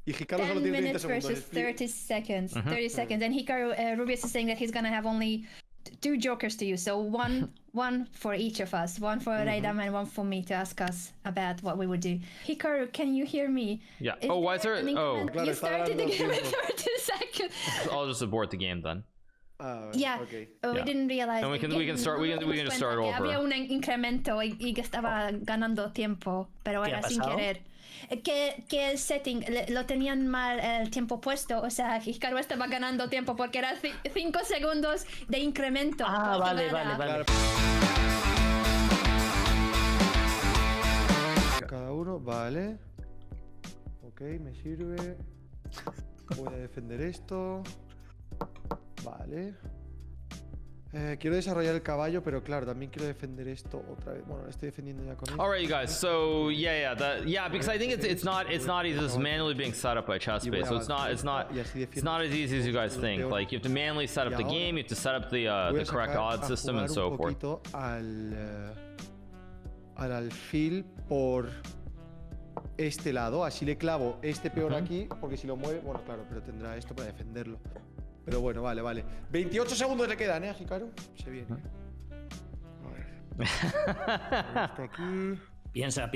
Y Hikaru 10 solo tiene 30 minutes segundos. versus 30 seconds. Mhm. 30 seconds. And Hikaru, Rubius is saying that he's gonna have only 2 jokers to use. So one for each of us. One for Raidam and one for me to ask us about what we would do. Hikaru, can you hear me? Yeah. Is Oh, why is there? an Oh, increment? Claro, You está started the dando game in tiempo. 30 seconds. I'll just abort the game then. Ah, vale, Yeah, ok. we Yeah. didn't realize. And we can start. We can just start que over. había un incremento y que estaba ganando tiempo, pero ¿Qué era ha sin pasado? querer. Que el setting lo tenían mal el tiempo puesto, o sea, Hikaru estaba ganando tiempo porque era 5 segundos de incremento. Ah, por vale, jugada. vale, vale. Cada uno, vale. Ok, me sirve. Voy a defender esto. Vale. Quiero desarrollar el caballo, pero claro, también quiero defender esto otra vez. Bueno, lo estoy defendiendo ya con esto. All right, you guys. So yeah, because I think it's not easy. This is manually being set up by ChessBase, so it's not as easy as you guys think. Like you have to manually set up the game, you have to set up Voy the a correct sacar odds a system and jugar so un forth. poquito al alfil por este lado. Así le clavo este peón aquí, porque si lo mueve, bueno, claro, pero tendrá esto para defenderlo. Pero bueno, vale, vale. 28 segundos le quedan, ¿eh, Hikaru? Se viene. A ver. Esto aquí. Piensa.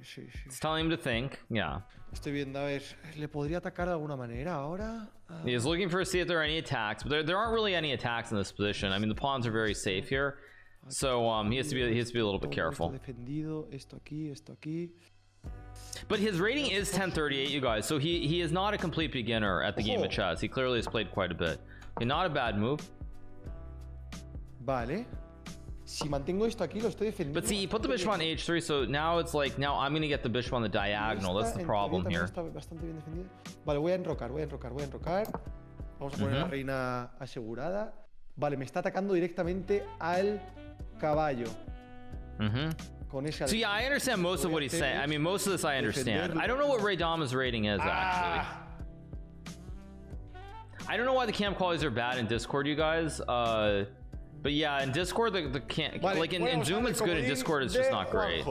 Sí. It's telling him to think. Yeah. Estoy viendo, a ver, ¿le podría atacar de alguna manera ahora? He's looking for see if there are any attacks, but there aren't really any attacks in this position. I mean, the pawns are very safe here, so he has to be a little bit careful. Defendido, esto aquí. But his rating is 1038, you guys, so he is not a complete beginner at the game of chess. He clearly has played quite a bit. Okay, not a bad move. Vale. Si mantengo esto aquí, lo estoy defendiendo. But see, he put the bishop on h3, so now it's like, now I'm gonna get the bishop on the diagonal. That's the problem here. Está bastante bien defendido. Vale, voy a enrocar. Vamos a poner la reina asegurada. Vale, me está atacando directamente al caballo. Con ese So yeah, I understand most of what he's saying. I mean, most of this I understand. I don't know what Ray Dama's rating is, actually. I don't know why the camp qualities are bad in Discord, you guys. But yeah, in Discord, the camp, Vale, like in Zoom it's good, in Discord it's just not great.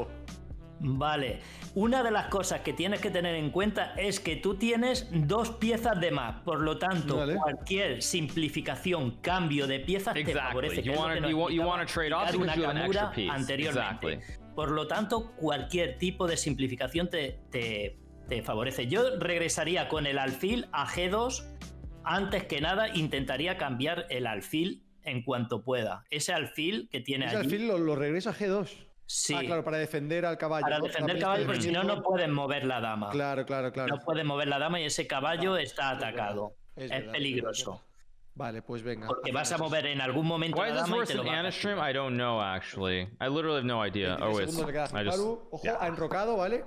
Vale, una de las cosas que tienes que tener en cuenta es que tú tienes 2 piezas de más, por lo tanto, Vale. cualquier simplificación, cambio de piezas te favorece. Exactly. You want to trade off because you have an extra piece. Anteriormente. Exactly. Por lo tanto, cualquier tipo de simplificación te favorece. Yo regresaría con el alfil a G2. Antes que nada, intentaría cambiar el alfil en cuanto pueda. Ese alfil que tiene Ese allí. alfil lo regreso a G2. Sí. Ah, claro, para defender al caballo. Para ¿no? defender el También caballo, porque si no, no pueden mover la dama. Claro. No pueden mover la dama y ese caballo está atacado. Es Es verdad, peligroso. Vale, pues venga. Porque vas a mover en algún momento Why is la this dama y worse te lo than va a Anna stream? castigar. I don't know, actually. I literally have no idea. 23 Oh, it's segundos le queda a I just Hikaru. Ojo, ha enrocado, ¿vale?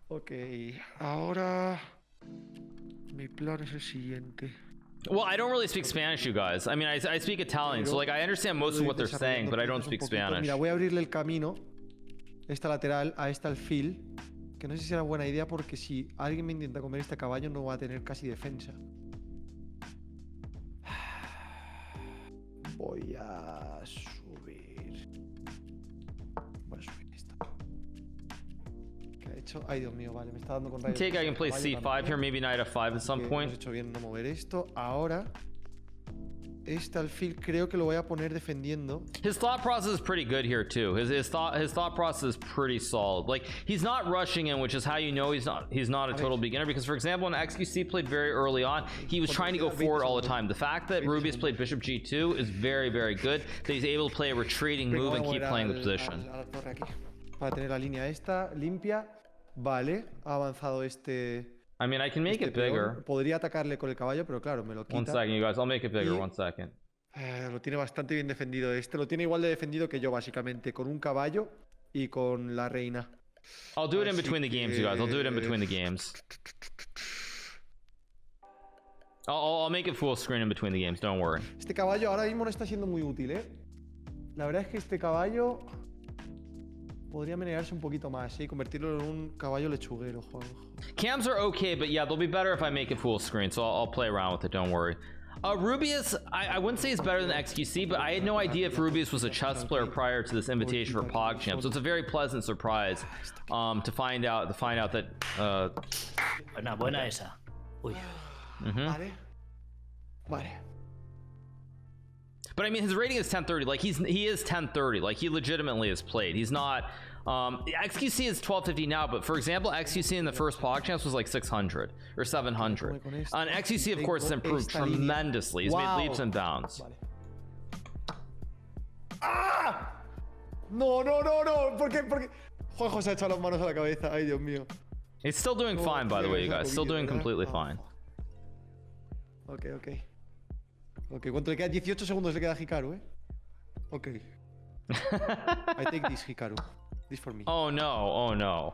Ok, ahora mi plan es el siguiente. Well, I don't really speak Spanish, you guys. I mean, I speak Italian, so like I understand most of what they're saying, but I don't speak Spanish. Mira, voy a abrirle el camino, esta lateral, a este alfil, que no sé si será buena idea porque si alguien me intenta comer este caballo no va a tener casi defensa. Voy a subir. Voy a subir esto. ¿Qué ha hecho? Ay, Dios mío, vale, me está dando con rayos. Take, I can play Caballo c5 también. here, maybe knight f5 at some Que point. hemos hecho bien no mover esto. Ahora, este alfil creo que lo voy a poner defendiendo. His thought process is pretty good here too. His thought process is pretty solid. Like he's not rushing in, which is how you know he's not a total beginner. Because for example, when XQC played very early on, he was trying to go forward all the time. The fact that Rubius played Bishop G2 is very, very good. That he's able to play a retreating move and keep playing the position. A la torre aquí, para tener la línea esta limpia. Vale, ha avanzado este. I mean, I can make it peón. bigger. Podría atacarle con el caballo, pero claro, me lo quita. One second, you guys. I'll make it bigger. 1 second. Lo tiene bastante bien defendido este. Lo tiene igual de defendido que yo, básicamente. Con un caballo y con la reina. I'll do it in Así between the games, you guys. I'll do it in between the games. I'll make it full screen in between the games. Don't worry. Este caballo ahora mismo no está siendo muy útil, ¿eh? La verdad es que este caballo podría menearse un poquito más, ¿eh? Y convertirlo en un caballo lechuguero, joder. Cams are okay, but yeah, they'll be better if I make it full screen. So I'll play around with it. Don't worry. Rubius, I wouldn't say he's better than XQC, but I had no idea if Rubius was a chess player prior to this invitation for PogChamp. So it's a very pleasant surprise to find out that Buena esa. Uy. Vale. Vale. But I mean, his rating is 1030. Like he is 1030. Like he legitimately has played. He's not. XQC is 1250 now, but for example, XQC in the first PogChamps was like 600 or 700. And XQC, of course, has improved tremendously. He's made leaps and bounds. Vale. ¡Ah! No, no, no, no. ¿Por qué? Juanjo se ha echado las manos a la cabeza. Ay, Dios mío. He's still doing fine, by the way, you guys. Still doing completely fine. Ok. ¿Cuánto le queda? 18 segundos le queda a Hikaru, ¿eh? Ok. I take this, Hikaru. This for me. Oh no! ¡No!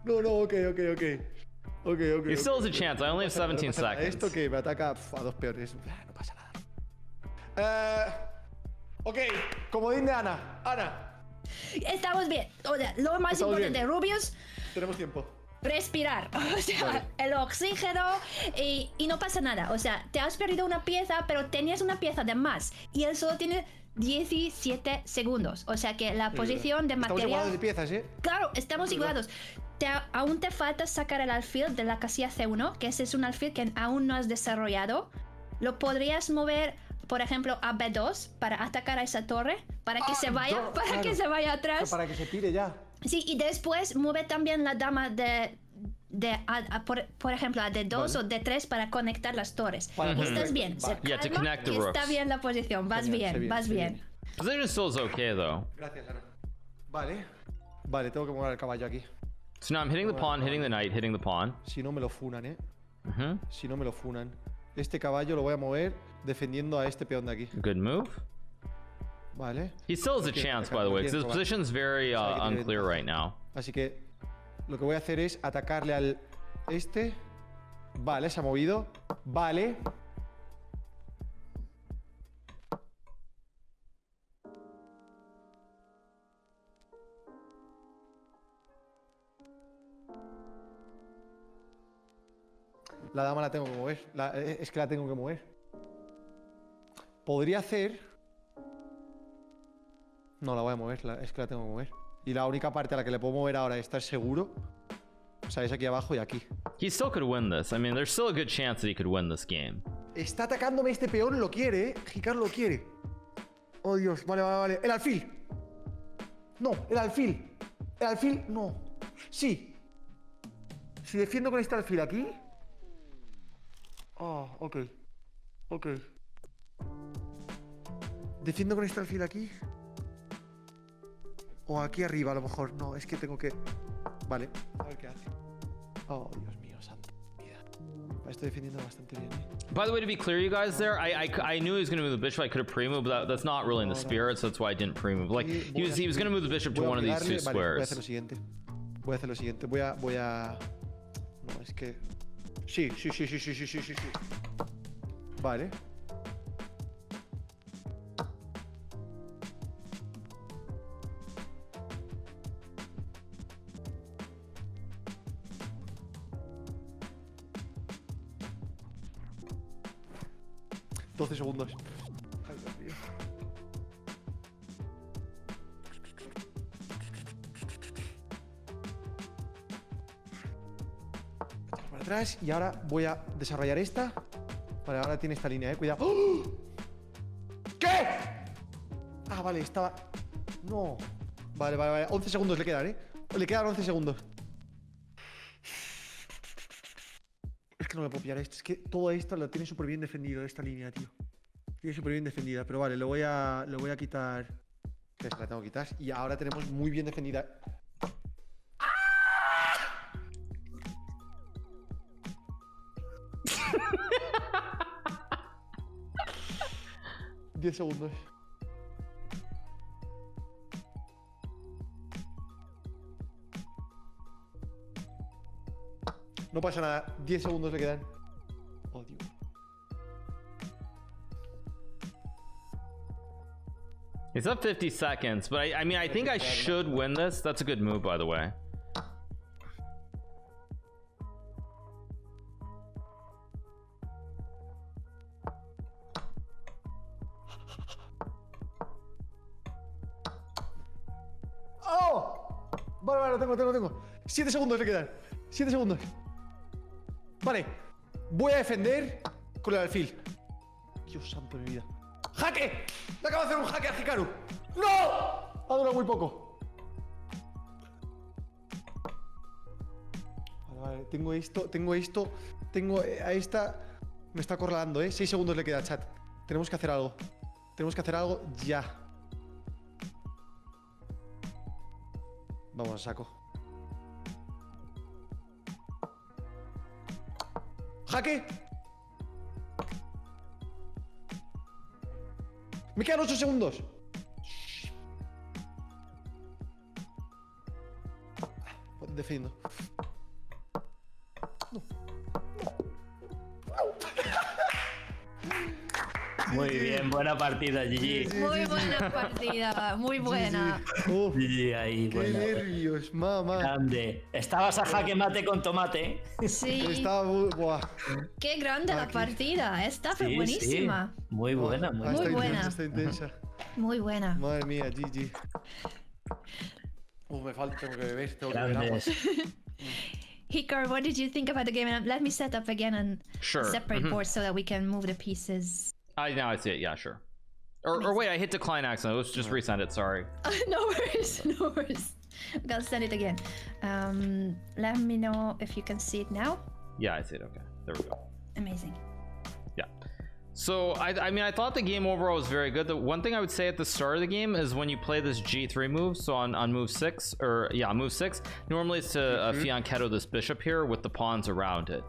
No, ok. He still has a chance. I only have 17 seconds. Esto que me ataca a dos peores. No pasa nada. Ok, comodín de Ana. Estamos bien. O sea, lo más Estamos importante, bien. Rubius, Tenemos tiempo. respirar. O sea, Vale. el oxígeno y no pasa nada. O sea, te has perdido una pieza, pero tenías una pieza de más. Y él solo tiene 17 segundos. O sea que la posición de Estamos material... igualados de piezas, ¿eh? Claro, estamos igualados. Aún te falta sacar el alfil de la casilla C1, que ese es un alfil que aún no has desarrollado. Lo podrías mover, por ejemplo, a B2 para atacar a esa torre, para que se vaya, que se vaya atrás. Para que se tire ya. Sí, y después mueve también la dama por ejemplo, a D2 Vale. o D3 para conectar las torres. Para Y estás conectar. bien, se Vale. Yeah, to calma connect the y está rooks. bien la posición, vas Genial, bien, vas sé bien. Position still is okay though. Gracias, Ana. Vale, tengo que mover el caballo aquí. So now I'm hitting the pawn, hitting the knight, hitting the pawn. Si no me lo funan, ¿eh? Si no me lo funan. Este caballo lo voy a mover defendiendo a este peón de aquí. Good move. Vale. He still has a chance, by the way, because his position's very unclear right now. Así que lo que voy a hacer es atacarle al este. Vale, se ha movido. Vale. La dama la tengo que mover. Es que la tengo que mover. Podría hacer... No, la voy a mover. Es que la tengo que mover. Y la única parte a la que le puedo mover ahora, estar seguro, o sea, es aquí abajo y aquí. He still could win this. I mean, there's still a good chance that he could win this game. Está atacándome este peón, lo quiere, ¿eh? Hikaru lo quiere. Oh, Dios. Vale. El alfil. No, el alfil. El alfil, no. Sí. Si defiendo con este alfil aquí... Oh, ok. Defiendo con este alfil aquí. O aquí arriba, a lo mejor. No, es que tengo que... Vale, a ver qué hace. Oh, Dios mío, santo. Estoy defendiendo bastante bien, ¿eh? By the way, to be clear, you guys, there, I knew he was going to move the bishop. I could have pre-moved, but that's not really in the spirit, so that's why I didn't pre-move. Like, he was going to move the bishop to one of these two Vale, voy a squares. hacer lo siguiente. Voy a... No, es que... Sí. Vale. $12 segundos. Ay, Dios mío. Para atrás y ahora voy a desarrollar esta. Vale, ahora tiene esta línea, cuidado. ¡Oh! ¿Qué? Ah, vale, estaba... No. Vale. 11 segundos le quedan, Le quedan 11 segundos. Es que no le puedo pillar esto. Es que todo esto lo tiene súper bien defendido, esta línea, tío. Tiene súper bien defendida. Pero vale, le voy a quitar... Que la tengo que quitar. Y ahora tenemos muy bien defendida. 10 segundos. No pasa nada. 10 segundos le quedan. Oh, Dios. He's up 50 seconds, but I mean, I think I should win this. That's a good move, by the way. Vale, lo tengo. 7 segundos le quedan. 7 segundos. Vale. Voy a defender con el alfil. Dios santo de mi vida. ¡Jaque! Le acabo de hacer un jaque a Hikaru. ¡No! Ha durado muy poco. Vale. Tengo esto. Tengo a esta. Me está acorralando, 6 segundos le queda, chat. Tenemos que hacer algo. Ya. Vamos a saco. ¡Jaque! Me quedan 8 segundos. Defiendo. Muy bien, buena partida, GG. Muy buena partida, muy buena. GG ahí, Qué buena. nervios, mamá. Grande. Estabas a jaque mate con tomate. Sí. Estaba muy... Buah. Qué grande la partida. Esta fue Sí, buenísima. sí. Muy buena, muy Está buena. intensa, está intensa. Muy buena. Madre mía, GG. Me falta, tengo que beber agua. Grandes. Hikaru, what did you think about the game? And let me set up again and Sure. separate boards so that we can move the pieces. Now I see it. Yeah, sure. Or wait, I hit decline accident. Let's just resend it. Sorry. No worries. I'm gonna send it again. Let me know if you can see it now. Yeah, I see it. Okay, there we go. Amazing. Yeah. So I mean, I thought the game overall was very good. The one thing I would say at the start of the game is when you play this G3 move. So on move 6, move 6. Normally it's to fianchetto this bishop here with the pawns around it.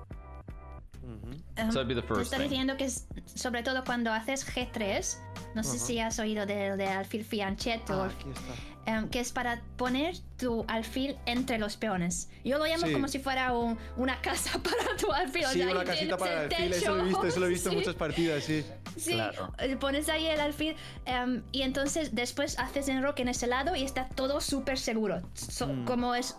So that'd be the Te first está thing. diciendo que sobre todo cuando haces G3, no sé si has oído del alfil fianchetto, Aquí está. que es para poner tu alfil entre los peones. Yo lo llamo Sí. como si fuera una casa para tu alfil. Sí, o sea, una ahí casita tienes para el el alfil. techo. Eso lo he visto en Sí. muchas partidas, sí. Sí, Claro. pones ahí el alfil y entonces después haces enroque en ese lado y está todo súper seguro. Como es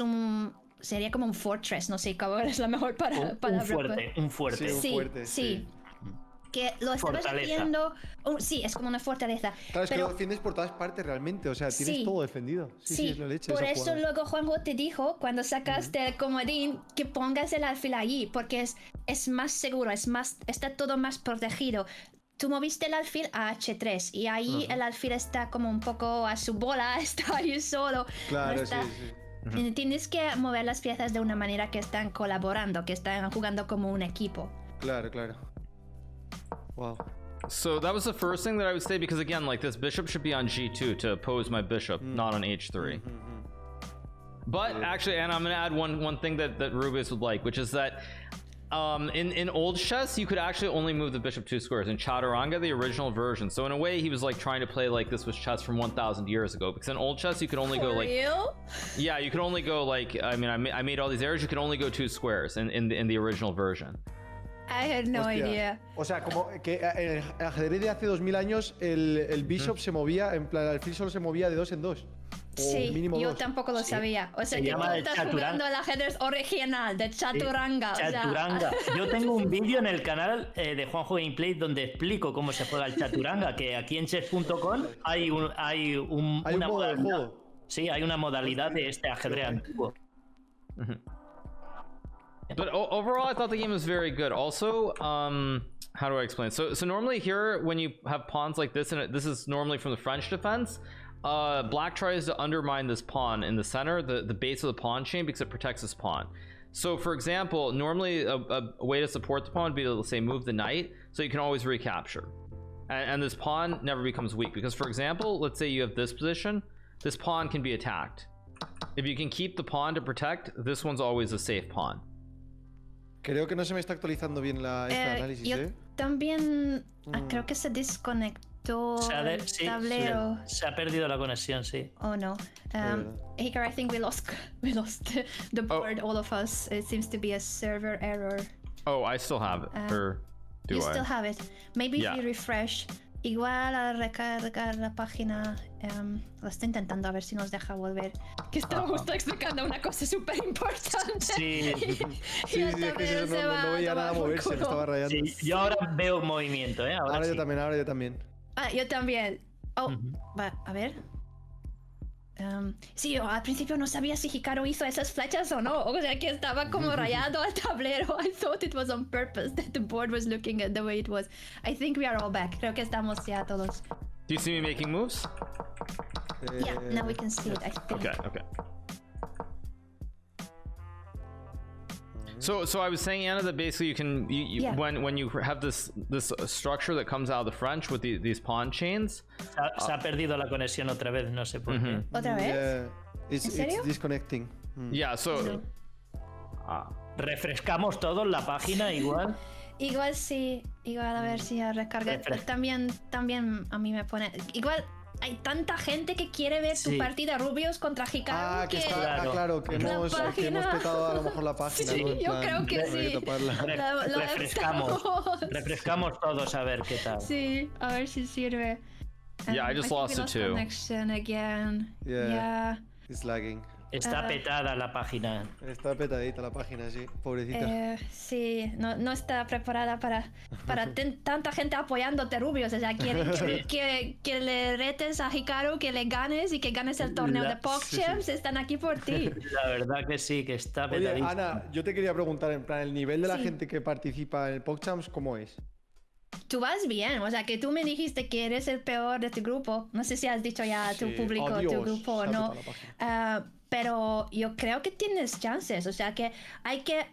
un sería como un fortress, no sé cómo es la mejor palabra. Un fuerte. Sí, un fuerte, Sí. Que lo estabas Fortaleza. haciendo. Sí, es como una fortaleza. Claro, es que pero, lo defiendes por todas partes realmente. O sea, tienes Sí. todo defendido. Sí, es la leche. por esa eso jugada. luego Juanjo te dijo cuando sacaste el comodín que pongas el alfil allí, porque es más seguro, está todo más protegido. Tú moviste el alfil a H3 y ahí el alfil está como un poco a su bola, está ahí solo. Claro, no está- sí. Tienes que mover las piezas de una manera que están colaborando, que están jugando como un equipo. Claro. Wow. So that was the first thing that I would say, because again, like, this bishop should be on G2 to oppose my bishop, not on H3. But actually, and I'm gonna add one thing that Rubius would like, which is that in old chess, you could actually only move the bishop 2 squares. In Chaturanga, the original version. So in a way, he was like trying to play like this was chess from 1,000 years ago. Because in old chess, you could only go like, real? yeah, you could only go like, I mean, I made all these errors. You could only go 2 squares in the original version. I had no Hostia. idea. O sea, como que en el ajedrez de hace 2000 años, el bishop se movía, en plan, el alfil solo se movía de 2 en 2. O Sí, mínimo yo 2. tampoco lo sabía. O sea, Se que llama tú el estás chaturanga. jugando el ajedrez original de Chaturanga. o sea, Chaturanga. Yo tengo un vídeo en el canal de Juanjo Gameplay donde explico cómo se juega el Chaturanga, que aquí en chess.com hay una modo de modalidad. juego. Sí, hay una modalidad de este ajedrez antiguo. But overall, I thought the game was very good. Also, how do I explain? So normally here, when you have pawns like this, and this is normally from the French defense, black tries to undermine this pawn in the center, the base of the pawn chain, because it protects this pawn. So for example, normally a way to support the pawn would be to, say, move the knight, so you can always recapture. And this pawn never becomes weak, because for example, let's say you have this position, this pawn can be attacked. If you can keep the pawn to protect, this one's always a safe pawn. Creo que no se me está actualizando bien este análisis, yo también creo que se desconectó el Sí, tablero. se ha perdido la conexión, sí. Oh no. Hikaru, I think we lost the board, all of us. It seems to be a server error. Oh, I still have it. Or do You I? still have it. Maybe Yeah. if you refresh. Igual al recargar la página, lo estoy intentando a ver si nos deja volver. Que estaba justo explicando una cosa súper importante. Sí. Sí, es que no veía nada moverse, me estaba rayando. Sí, yo ahora veo movimiento, ¿eh? Ahora Ahora sí. yo también. Ah, yo también. Oh, va, a ver. Sí, yo al principio no sabía si Hikaru hizo esas flechas o no. O sea, que estaba como rayado el tablero. I thought it was on purpose that the board was looking at the way it was. I think we are all back. Creo que estamos ya todos. Do you see me making moves? Yeah, now we can see it, I think. Okay. So I was saying, Anna, that basically you can Yeah. when you have this structure that comes out of the French with these pawn chains. Se ha perdido la conexión otra vez, no sé por qué. ¿Otra vez? Yeah, it's serio? disconnecting. Yeah. So. No. Refrescamos todos la página igual. Igual sí, igual a ver si ya recarga. También a mí me pone. Igual hay tanta gente que quiere ver tu Sí. partida Rubius contra Hikaru Que que. está, Claro. claro, que La hemos página. petado a lo mejor la página. Sí, ¿no? En yo plan, creo que hay sí. taparla. Lo Refrescamos todos a ver qué tal. Sí, a ver si sirve. Yeah, I just think lost we it too. Connection again. Yeah. It's lagging. Está petada la página. Está petadita la página, sí. Pobrecita. Sí, no está preparada para tanta gente apoyándote, Rubius. O sea, quieren que le retes a Hikaru, que le ganes y que ganes el torneo de PogChamps. Están aquí por ti. La verdad que sí, que está Oye, petadísima. Ana, yo te quería preguntar, en plan, el nivel de la Sí. gente que participa en el PogChamps, ¿cómo es? Tú vas bien, o sea, que tú me dijiste que eres el peor de tu grupo. No sé si has dicho ya a tu Sí. público, Oh, tu Dios, grupo o se ha no. petado la página. Pero yo creo que tienes chances, o sea que hay que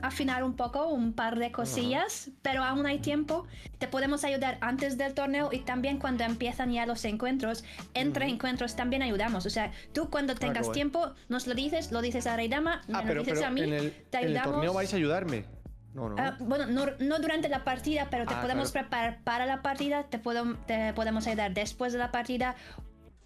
afinar un poco, un par de cosillas, pero aún hay tiempo. Te podemos ayudar antes del torneo y también cuando empiezan ya los encuentros. Entre encuentros también ayudamos, o sea, tú cuando tengas guay. tiempo nos lo dices a Reidama, me lo Pero dices a mí, en el, te en el ayudamos. torneo vais a ayudarme. No. Bueno, no durante la partida, pero te podemos preparar para la partida, te podemos ayudar después de la partida,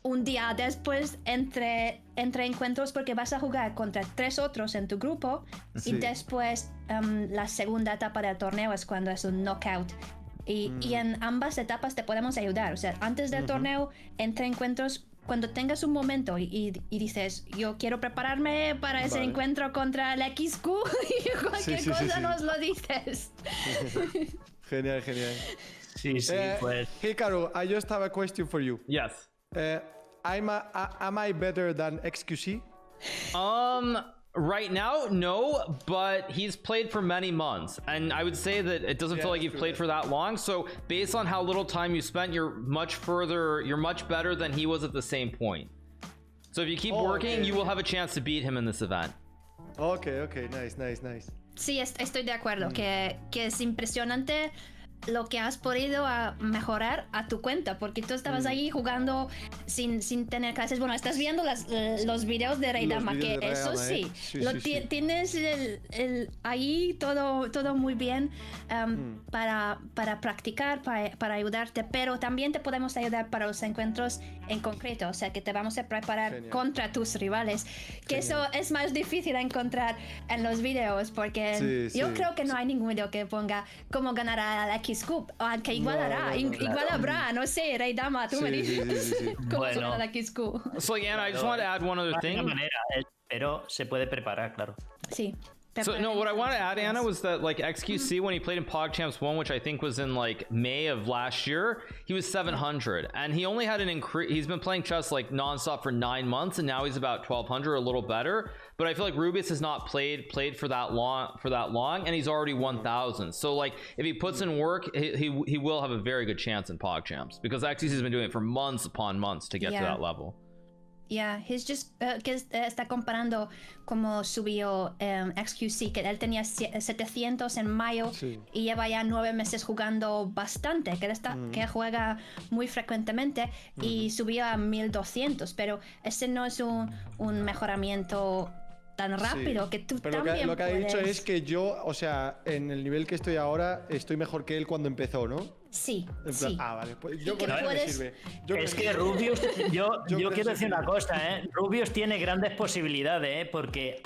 un día después entre encuentros, porque vas a jugar contra 3 otros en tu grupo Sí. y después la segunda etapa del torneo es cuando es un knockout. Y en ambas etapas te podemos ayudar, o sea, antes del torneo, entre encuentros, cuando tengas un momento y dices, yo quiero prepararme para ese Vale. encuentro contra el XQ, y cualquier Sí, cosa sí. nos lo dices. Genial. Sí, pues. Hikaru, I just have a question for you. Yes. Am I better than XQC? Right now, no, but he's played for many months, and I would say that it doesn't feel like you've played for that long. So, based on how little time you spent, you're much better than he was at the same point. So, if you keep working, okay. you will have a chance to beat him in this event. Okay, nice. Sí, estoy de acuerdo, que es impresionante lo que has podido mejorar a tu cuenta, porque tú estabas ahí jugando sin tener clases. Bueno, estás viendo los videos de Reidama, que vídeos de eso Reidama, sí, tienes ahí todo muy bien para practicar, para ayudarte, pero también te podemos ayudar para los encuentros en concreto, o sea que te vamos a preparar Genial. contra tus rivales, que eso es más difícil de encontrar en los videos, porque Sí, yo sí. creo que no hay ningún video que ponga cómo ganar a la X-Cup, aunque igual hará, igual habrá, no sé, Reidama, tú me Sí, dices sí. cómo Bueno. ganar a la X-Cup. So, Anna, I just want to add one other De thing. alguna manera, pero se puede preparar, claro. Sí. So no, what I want to add, Anna, was that like XQC when he played in PogChamps 1, which I think was in like May of last year, he was 700, and he only had an increase. He's been playing chess like nonstop for 9 months, and now he's about 1200, a little better. But I feel like Rubius has not played for that long, and he's already 1000. So like if he puts in work, he will have a very good chance in PogChamps, because XQC has been doing it for months upon months to get to that level. Yeah, he's just que está comparando como subió XQC, que él tenía 700 en mayo y lleva ya 9 meses jugando bastante, que juega muy frecuentemente y subió a 1200, pero ese no es un mejoramiento tan rápido que tú pero también lo que ha dicho puedes. es que yo, o sea, en el nivel que estoy ahora, estoy mejor que él cuando empezó, ¿no? Sí, En plan, sí. vale, pues yo que con eso me puedes- sirve. Es que Rubius, yo creo quiero decir que una cosa, Rubius tiene grandes posibilidades, porque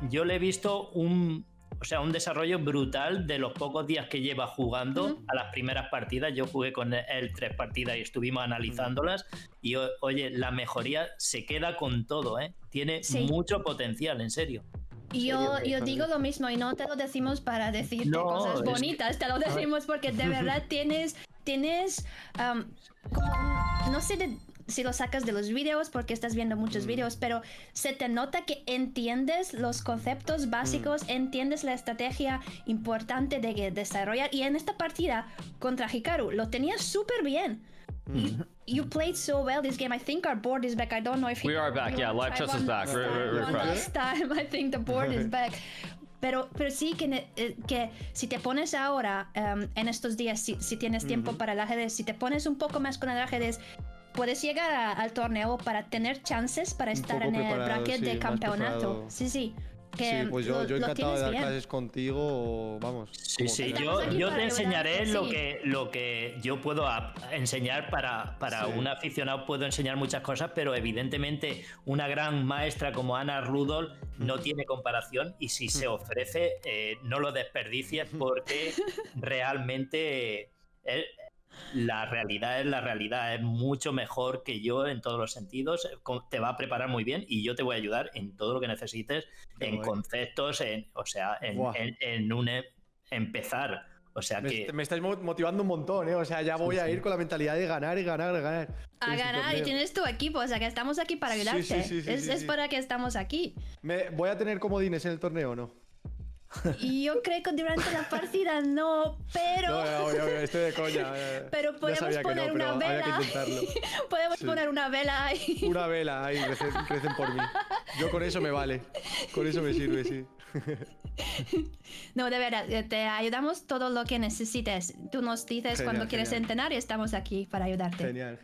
yo le he visto un desarrollo brutal de los pocos días que lleva jugando a las primeras partidas. Yo jugué con él 3 partidas y estuvimos analizándolas, y oye, la mejoría se queda con todo, tiene Sí. mucho potencial, en serio. Yo digo lo mismo, y no te lo decimos para decirte No, cosas es que- bonitas, te lo decimos porque de verdad tienes como, no sé si lo sacas de los vídeos porque estás viendo muchos vídeos, pero se te nota que entiendes los conceptos básicos, entiendes la estrategia importante de desarrollar. Y en esta partida contra Hikaru lo tenías súper bien. You played so well this game. I think our board is back. I don't know if We are back, yeah, live chess is back. One last time, I think the board is back. Pero sí que si te pones ahora, en estos días, si tienes tiempo para el ajedrez, si te pones un poco más con el ajedrez, puedes llegar al torneo para tener chances para estar en el bracket de campeonato. Sí. Sí, pues yo encantado de dar clases contigo, vamos. Sí, yo te enseñaré lo que yo puedo enseñar para un aficionado. Puedo enseñar muchas cosas, pero evidentemente una gran maestra como Ana Rudolph no tiene comparación, y si se ofrece, no lo desperdicies, porque realmente la realidad, es mucho mejor que yo en todos los sentidos. Te va a preparar muy bien y yo te voy a ayudar en todo lo que necesites, en conceptos, en empezar. O sea que me estáis motivando un montón, ¿eh? O sea, ya voy a ir con la mentalidad de ganar y ganar. A ganar, y tienes tu equipo, o sea que estamos aquí para ayudarte. Es para que estamos aquí. ¿Voy a tener comodines en el torneo o no? Y yo creo que durante la partida no, pero... No, obvio, estoy de coña. Pero podemos poner una vela. Podemos poner una vela ahí. Una vela ahí, crecen por mí. Yo con eso me vale. Con eso me sirve, sí. No, de verdad, te ayudamos todo lo que necesites. Tú nos dices cuando quieres entrenar y estamos aquí para ayudarte. Genial.